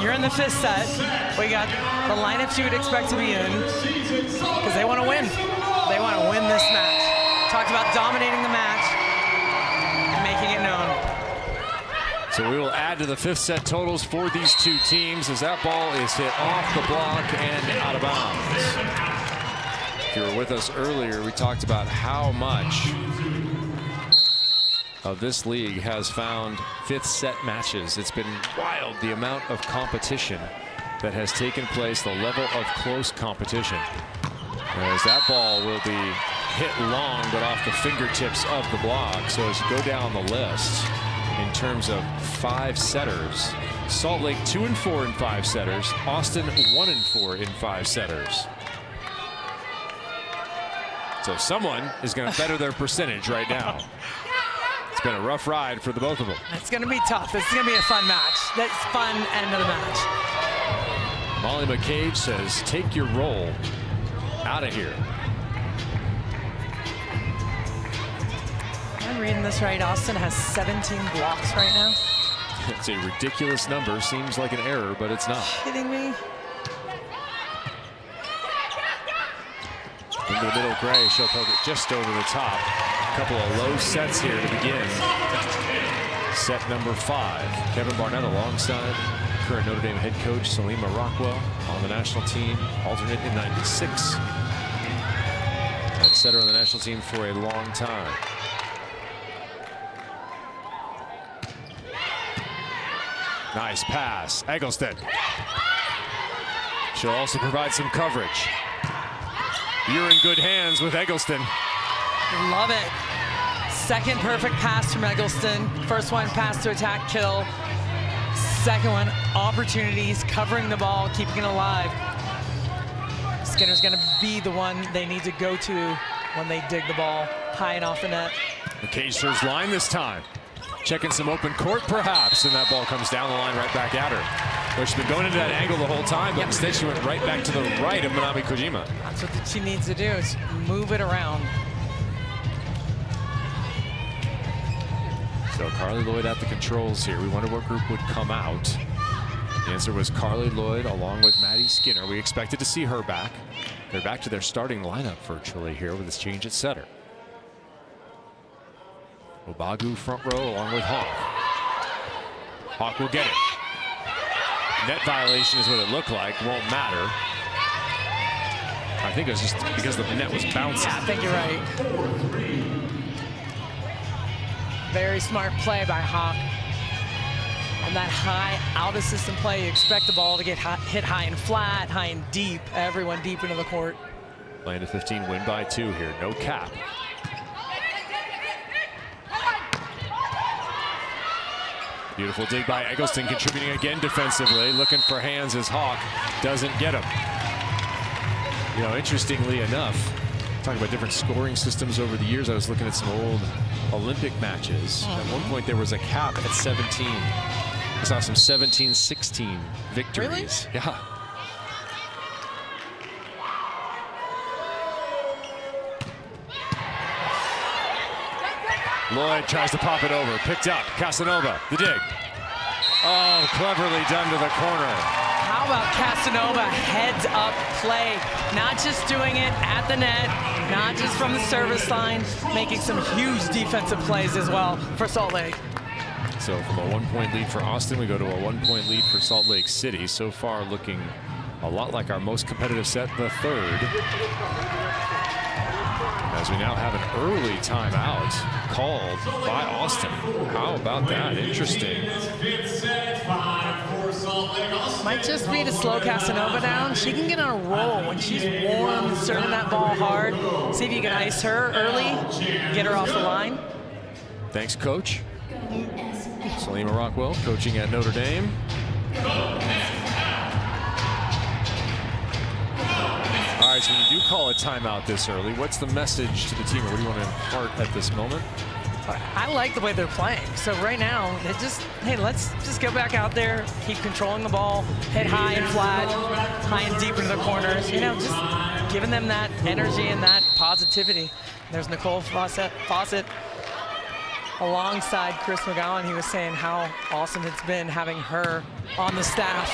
Here in the 5th set, we got the lineups you would expect to be in because they want to win. They want to win this match. Talked about dominating the match and making it known. So we will add to the 5th set totals for these two teams as that ball is hit off the block and out of bounds. If you were with us earlier, we talked about how much of this league has found 5th set matches. It's been wild, the amount of competition that has taken place, the level of close competition. As that ball will be hit long, but off the fingertips of the block. So as you go down the list, in terms of 5-setters, Salt Lake 2-4 in 5-setters, Austin 1-4 in 5-setters. So someone is going to better their percentage right now. It's been a rough ride for the both of them. It's going to be tough. This is going to be a fun match. That's fun end of the match. Molly McCage says, take your roll out of here. I'm reading this right. Austin has 17 blocks right now. It's a ridiculous number. Seems like an error, but it's not. Kidding me? Into the middle, Gray. She'll poke it just over the top. A couple of low sets here to begin. Set number 5. Kevin Barnett alongside current Notre Dame head coach Salima Rockwell on the national team, alternate in '96. And setter on the national team for a long time. Nice pass, Eggleston. She'll also provide some coverage. You're in good hands with Eggleston. Love it. Second perfect pass from Eggleston. First one, pass to attack, kill. Second one, opportunities, covering the ball, keeping it alive. Skinner's gonna be the one they need to go to when they dig the ball high and off the net. McCage serves line this time. Checking some open court perhaps, and that ball comes down the line right back at her. Well, she's been going into that angle the whole time, but instead she went right back to the right of Manami Kojima. That's what she needs to do, is move it around. So Carly Lloyd at the controls here. We wondered what group would come out. The answer was Carly Lloyd along with Maddie Skinner. We expected to see her back. They're back to their starting lineup virtually here with this change at setter. Obagu front row along with Hawk. Hawk will get it. Net violation is what it looked like. Won't matter. I think it was just because the net was bouncing. Yeah, I think you're right. Very smart play by Hawk. And that high out of system play, you expect the ball to get hit high and flat, high and deep, everyone deep into the court. Playing to 15, win by 2 here, no cap. Beautiful dig by Eggleston, contributing again defensively, looking for hands as Hawk doesn't get him. You know, interestingly enough, talking about different scoring systems over the years, I was looking at some old Olympic matches. At one point there was a cap at 17. I saw some 17-16 victories. Really? Yeah. Lloyd tries to pop it over, picked up, Casanova, the dig. Oh, cleverly done to the corner. How about Casanova, heads up play, not just doing it at the net, not just from the service line, making some huge defensive plays as well for Salt Lake. So from a 1-point lead for Austin, we go to a 1-point lead for Salt Lake City. So far looking a lot like our most competitive set, the third. As we now have an early timeout called by Austin. How about that? Interesting. Might just be to slow Casanova down. She can get on a roll when she's warm, serving that ball hard. See if you can ice her early, get her off the line. Thanks, Coach. Salima Rockwell, coaching at Notre Dame. All right, so when you do call a timeout this early, what's the message to the team, or what do you want to impart at this moment? I like the way they're playing. So right now, hey, let's just go back out there, keep controlling the ball, hit high and flat, high and deep into the corners. You know, just giving them that energy and that positivity. There's Nicole Fawcett alongside Chris McGowan. He was saying how awesome it's been having her on the staff.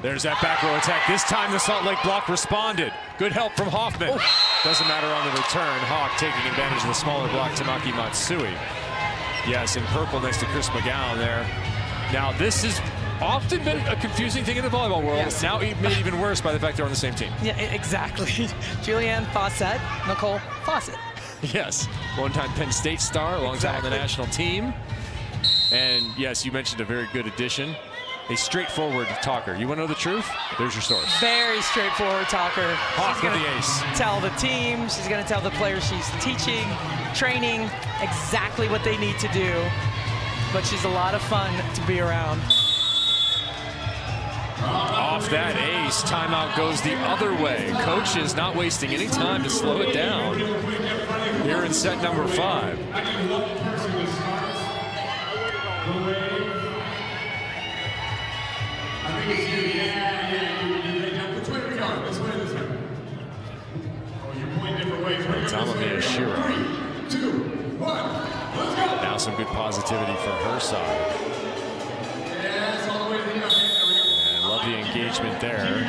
There's that back row attack. This time the Salt Lake block responded. Good help from Hoffman. Oh. Doesn't matter on the return. Hawk taking advantage of the smaller block, Tamaki Matsui. Yes, in purple next to Chris McGowan there. Now this has often been a confusing thing in the volleyball world. Yes. Now made even worse by the fact they're on the same team. Yeah, exactly. Julianne Fawcett, Nicole Fawcett. Yes, one-time Penn State star, alongside on the national team. And yes, you mentioned a very good addition. A straightforward talker. You want to know the truth? There's your source. Very straightforward talker. Hawk with the ace. Tell the team, she's going to tell the players she's teaching, training, exactly what they need to do. But she's a lot of fun to be around. Off that ace, timeout goes the other way. Coach is not wasting any time to slow it down here in set number 5. Tamami Shiro. Now some good positivity for her side. And love the engagement there.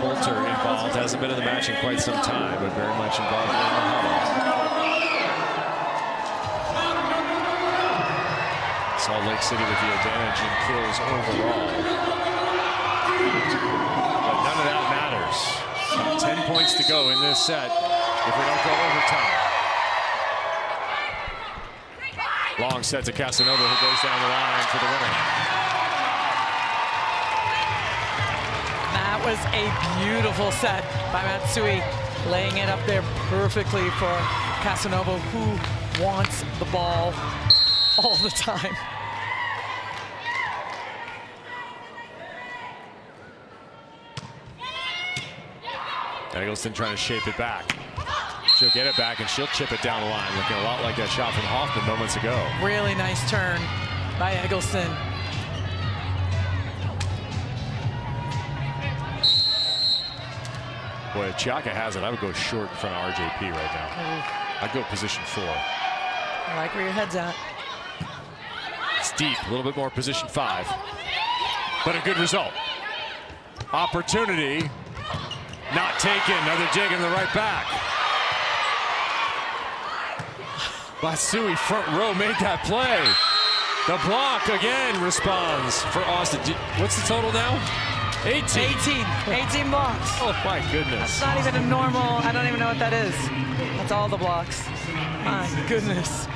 Poulter involved. Hasn't been in the match in quite some time, but very much involved in the huddle. Salt Lake City with the advantage in kills overall. But none of that matters. 10 points to go in this set if we don't go overtime. Long set to Casanova, who goes down the line for the winner. That was a beautiful set by Matsui, laying it up there perfectly for Casanova, who wants the ball all the time. Eggleston trying to shape it back. She'll get it back and she'll chip it down the line, looking a lot like that shot from Hoffman moments ago. Really nice turn by Eggleston. Boy, if Chiaka has it, I would go short in front of RJP right now. I'd go position 4. I like where your head's at. It's deep, a little bit more position 5. But a good result. Opportunity. Not taken, another dig in the right back. Matsui front row made that play. The block again responds for Austin. What's the total now? 18. 18 blocks. Oh my goodness. That's not even a normal, I don't even know what that is. That's all the blocks. My goodness.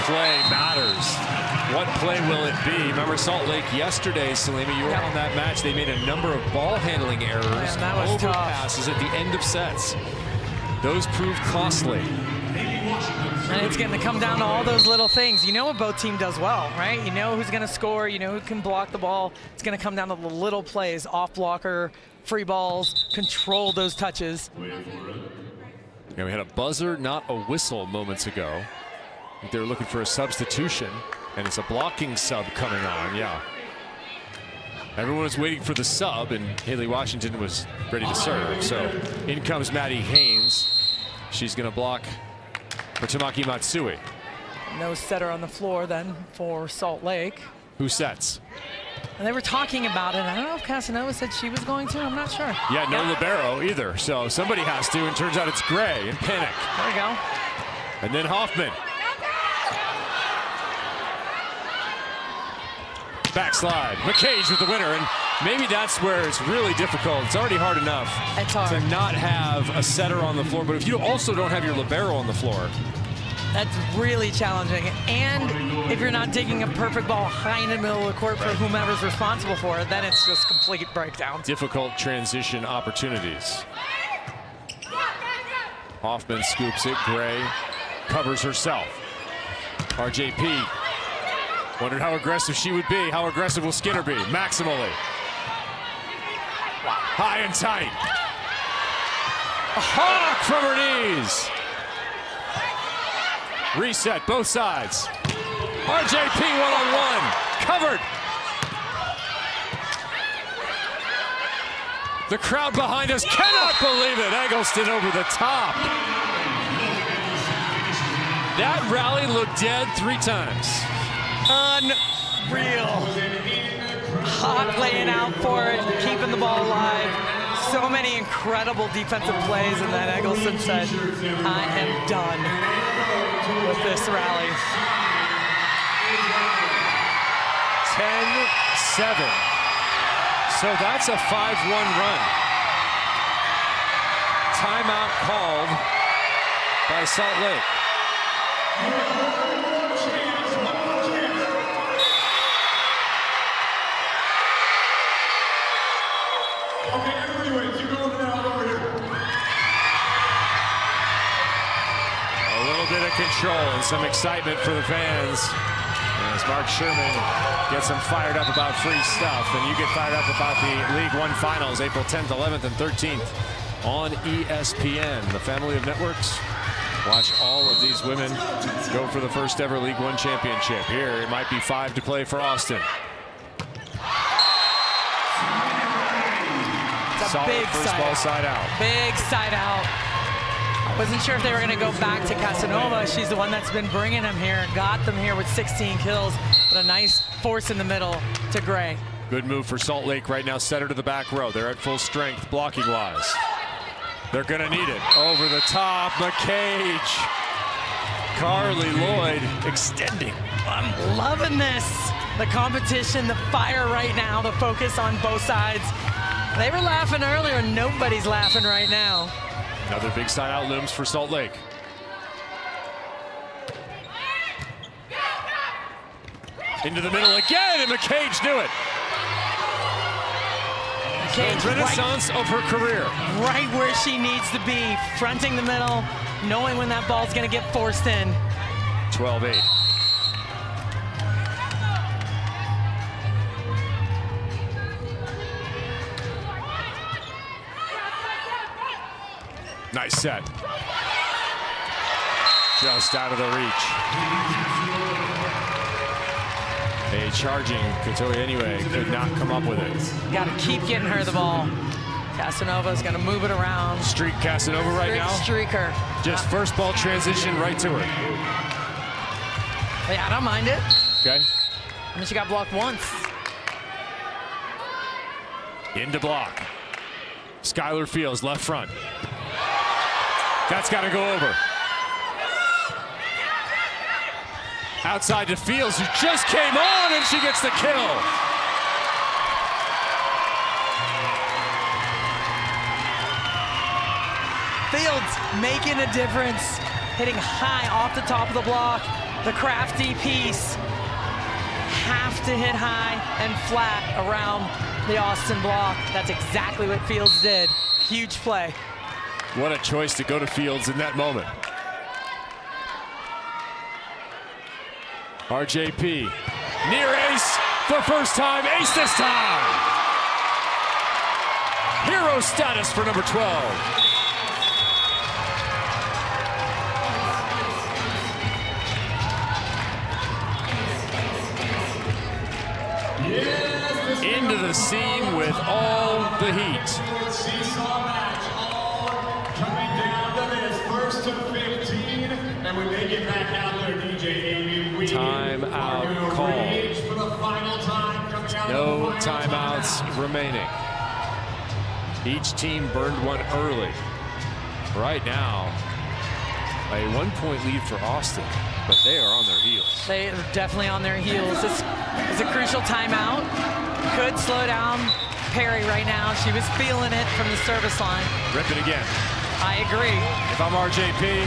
Play matters. What play will it be? Remember Salt Lake yesterday, Salima, you were on that match. They made a number of ball handling errors, overpasses at the end of sets. Those proved costly. And it's going to come down to all those little things. You know what both team does well, right? You know who's going to score, you know who can block the ball. It's going to come down to the little plays, off blocker, free balls, control those touches. Yeah, we had a buzzer, not a whistle moments ago. They're looking for a substitution, and it's a blocking sub coming on, yeah. Everyone was waiting for the sub, and Haley Washington was ready to serve. So in comes Maddie Haynes. She's going to block for Tamaki Matsui. No setter on the floor then for Salt Lake. Who sets? And they were talking about it. I don't know if Casanova said she was going to. I'm not sure. Yeah, no libero either. So somebody has to, and turns out it's Gray in panic. There we go. And then Hoffman. Backslide. McCage with the winner, and maybe that's where it's really difficult. It's already hard enough to not have a setter on the floor, but if you also don't have your libero on the floor, that's really challenging. And if you're not digging a perfect ball high in the middle of the court for whomever's responsible for it, then it's just complete breakdown. Difficult transition opportunities. Hoffman scoops it. Gray covers herself. RJP wondered how aggressive she would be. How aggressive will Skinner be? Maximally. High and tight. A hawk from her knees. Reset, both sides. RJP one-on-one. Covered. The crowd behind us cannot believe it. Eggleston over the top. That rally looked dead 3 times. Unreal. Hawk laying out for it, keeping the ball alive. So many incredible defensive plays, and then Eggleston said, I am done with this rally. 10-7. So that's a 5-1 run. Timeout called by Salt Lake. Okay, everybody, you go over now, over here. A little bit of control and some excitement for the fans as Mark Sherman gets them fired up about free stuff, and you get fired up about the League One Finals, April 10th, 11th, and 13th on ESPN, the family of networks. Watch all of these women go for the first ever League One championship. Here, it might be 5 to play for Austin. It's a Solid big first side ball out. side out. Big side out. I wasn't sure if they were going to go back to Casanova. She's the one that's been bringing them here, got them here with 16 kills, but a nice force in the middle to Gray. Good move for Salt Lake right now. Set her to the back row. They're at full strength blocking-wise. They're going to need it. Over the top, McCage. Carly Lloyd extending. I'm loving this. The competition, the fire right now, the focus on both sides. They were laughing earlier. Nobody's laughing right now. Another big side out looms for Salt Lake. Into the middle again, and McCage knew it. McCage, The renaissance of her career. right where she needs to be, fronting the middle, knowing when that ball's going to get forced in. 12-8. Nice set. Just out of the reach. A charging Katoya anyway could not come up with it. Got to keep getting her the ball. Casanova's going to move it around. Streak Casanova right now. Streaker. Just first ball transition right to her. Yeah, I don't mind it. Okay. I mean, she got blocked once. Into block. Skyler Fields left front. That's got to go over. Outside to Fields, who just came on, and she gets the kill. Fields making a difference, hitting high off the top of the block. The crafty piece. Have to hit high and flat around the Austin block. That's exactly what Fields did. Huge play. What a choice to go to Fields in that moment. RJP, near ace for first time, ace this time. Hero status for number 12. Into the seam with all the heat. Seesaw match, all coming down to this, first to 15, and we make it back out there, DJ Amy. We Timeout are gonna call. rage for the final time, coming out No of the final timeouts time. remaining. Each team burned one early. Right now, a 1-point lead for Austin, but they are on their heels. They are definitely on their heels. This is a crucial timeout. Could slow down Perry right now. She was feeling it from the service line. Rip it again. I agree. If I'm RJP,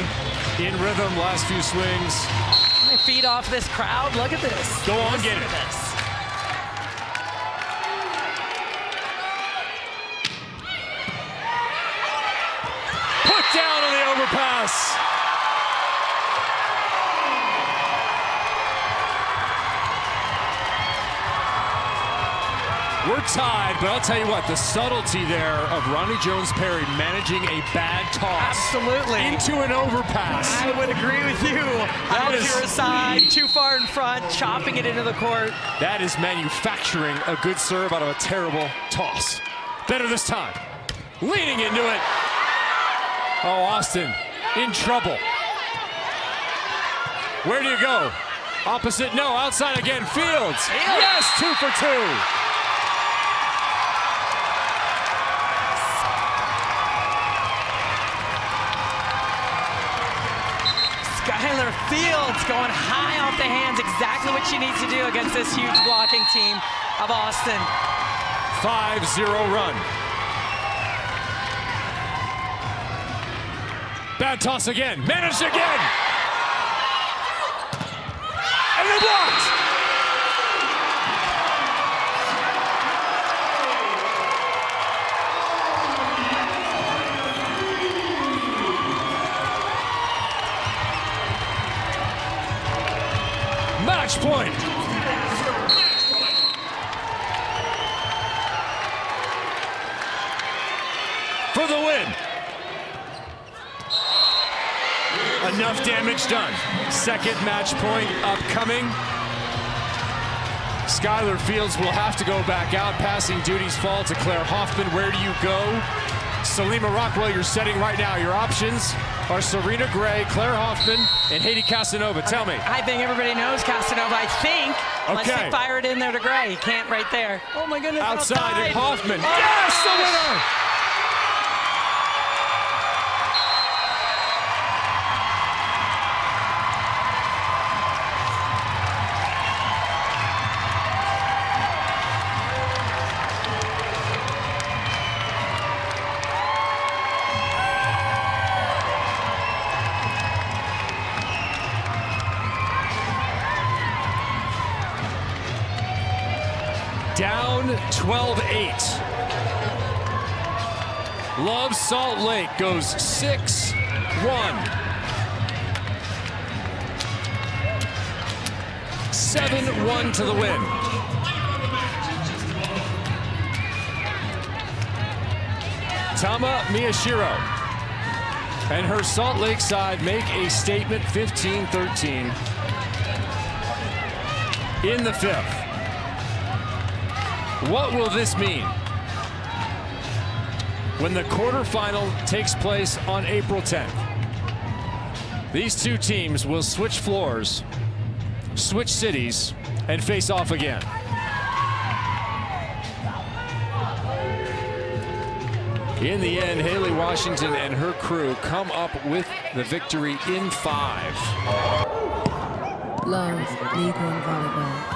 in rhythm, last few swings. My feet off this crowd. Look at this. Go on, Listen get to it. this. Put down on the overpass. We're tied, but I'll tell you what, the subtlety there of Ronnie Jones-Perry managing a bad toss Absolutely. into an overpass. I would agree with you. Out is- to her side, too far in front, chopping it into the court. That is manufacturing a good serve out of a terrible toss. Better this time. leaning into it. Oh, Austin in trouble. Where do you go? Opposite, no, outside again, Fields. Yes, 2 for 2. Skyler Fields going high off the hands, exactly what she needs to do against this huge blocking team of Austin. 5-0 run. Bad toss again, managed again. And they blocked. Match point. For the win. Enough damage done. Second match point upcoming. Skyler Fields will have to go back out. Passing duties fall to Claire Hoffman. Where do you go? Salima Rockwell, you're setting right now. Your options are Serena Gray, Claire Hoffman, and Haiti Casanova. Tell me. I think everybody knows Casanova, I think. Unless Okay. they fire it in there to Gray. He can't right there. Oh my goodness. Outside and Hoffman. Oh, Yes, the winner! Down 12-8. Love Salt Lake goes 6-1. (7-1) to the win. Tama Miyashiro and her Salt Lake side make a statement, 15-13 in the fifth. What will this mean when the quarterfinal takes place on April 10th? These two teams will switch floors, switch cities, and face off again. In the end, Haley Washington and her crew come up with the victory in 5. Love League One Volleyball.